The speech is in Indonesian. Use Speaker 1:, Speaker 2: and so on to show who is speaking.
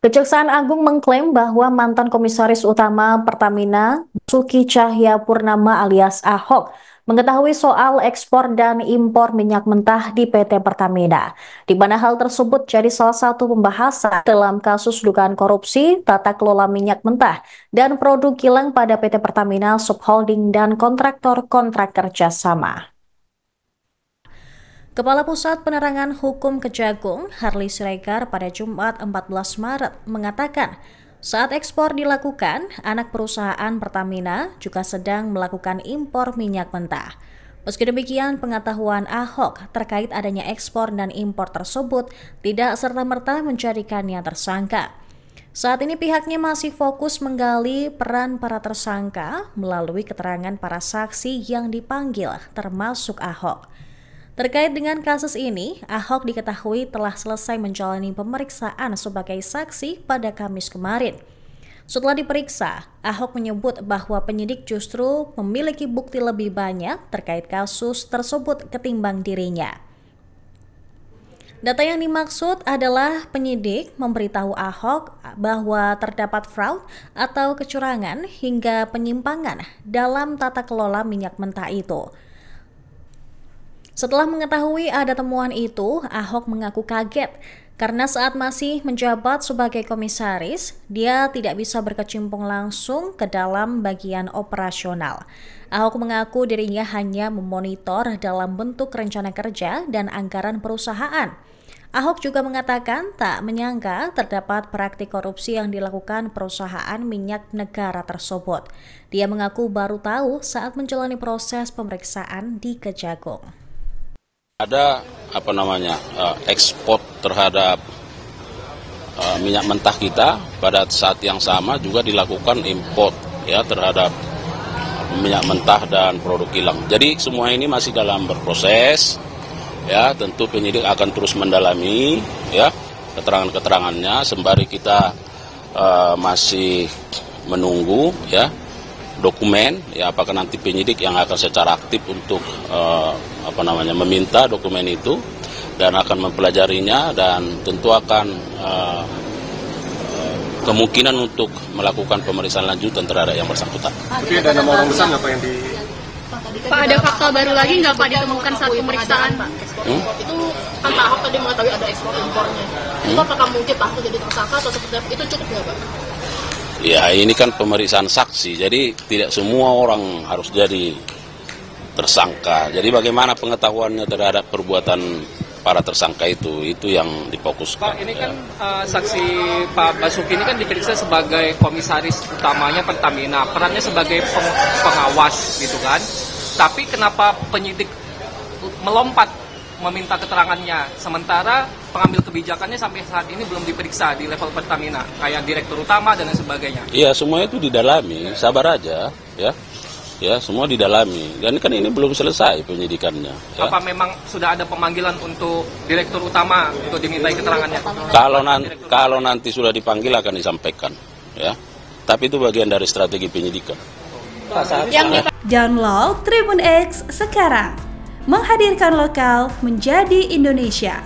Speaker 1: Kejaksaan Agung mengklaim bahwa mantan Komisaris Utama Pertamina, Basuki Cahayapurnama alias Ahok, mengetahui soal ekspor dan impor minyak mentah di PT Pertamina, di mana hal tersebut jadi salah satu pembahasan dalam kasus dugaan korupsi, tata kelola minyak mentah, dan produk kilang pada PT Pertamina Subholding dan kontraktor-kontrak kerjasama. Kepala Pusat Penerangan Hukum Kejagung, Harley Siregar pada Jumat 14 Maret mengatakan, saat ekspor dilakukan, anak perusahaan Pertamina juga sedang melakukan impor minyak mentah. Meski demikian, pengetahuan Ahok terkait adanya ekspor dan impor tersebut tidak serta-merta menjadikannya tersangka. Saat ini pihaknya masih fokus menggali peran para tersangka melalui keterangan para saksi yang dipanggil, termasuk Ahok. Terkait dengan kasus ini, Ahok diketahui telah selesai menjalani pemeriksaan sebagai saksi pada Kamis kemarin. Setelah diperiksa, Ahok menyebut bahwa penyidik justru memiliki bukti lebih banyak terkait kasus tersebut ketimbang dirinya. Data yang dimaksud adalah penyidik memberitahu Ahok bahwa terdapat fraud atau kecurangan hingga penyimpangan dalam tata kelola minyak mentah itu. Setelah mengetahui ada temuan itu, Ahok mengaku kaget karena saat masih menjabat sebagai komisaris, dia tidak bisa berkecimpung langsung ke dalam bagian operasional. Ahok mengaku dirinya hanya memonitor dalam bentuk rencana kerja dan anggaran perusahaan. Ahok juga mengatakan tak menyangka terdapat praktik korupsi yang dilakukan perusahaan minyak negara tersebut. Dia mengaku baru tahu saat menjalani proses pemeriksaan di Kejagung.
Speaker 2: Ada ekspor terhadap minyak mentah kita, pada saat yang sama juga dilakukan import ya terhadap minyak mentah dan produk kilang. Jadi semua ini masih dalam berproses ya, tentu penyidik akan terus mendalami ya keterangan-keterangannya sembari kita masih menunggu ya dokumen ya, apakah nanti penyidik yang akan secara aktif untuk meminta dokumen itu dan akan mempelajarinya dan tentu akan kemungkinan untuk melakukan pemeriksaan lanjutan terhadap yang bersangkutan.
Speaker 3: Tapi ada nama orang besar nggak Pak yang di...
Speaker 4: Pak, ada fakta baru lagi nggak Pak ditemukan saat pemeriksaan?
Speaker 5: Itu kan Pak Ahok tadi mengetahui ada ekspor impornya. Itu apakah mungkin Pak Ahok jadi tersangka atau seperti apa? Itu cukup nggak Pak?
Speaker 2: Ya ini kan pemeriksaan saksi, jadi tidak semua orang harus jadi tersangka. Jadi bagaimana pengetahuannya terhadap perbuatan para tersangka itu yang difokuskan.
Speaker 3: Pak, ini kan saksi Pak Basuki ini kan diperiksa sebagai komisaris utamanya Pertamina, perannya sebagai pengawas gitu kan. Tapi kenapa penyidik melompat meminta keterangannya, sementara pengambil kebijakannya sampai saat ini belum diperiksa di level Pertamina, kayak direktur utama dan lain sebagainya.
Speaker 2: Iya, semua itu didalami, sabar aja, ya. Ya, semua didalami. Dan kan ini belum selesai penyidikannya. Ya.
Speaker 3: Apa memang sudah ada pemanggilan untuk direktur utama untuk dimintai keterangannya?
Speaker 2: Kalau nanti sudah dipanggil akan disampaikan, ya. Tapi itu bagian dari strategi penyidikan.
Speaker 6: Download Tribun X sekarang. Menghadirkan lokal menjadi Indonesia.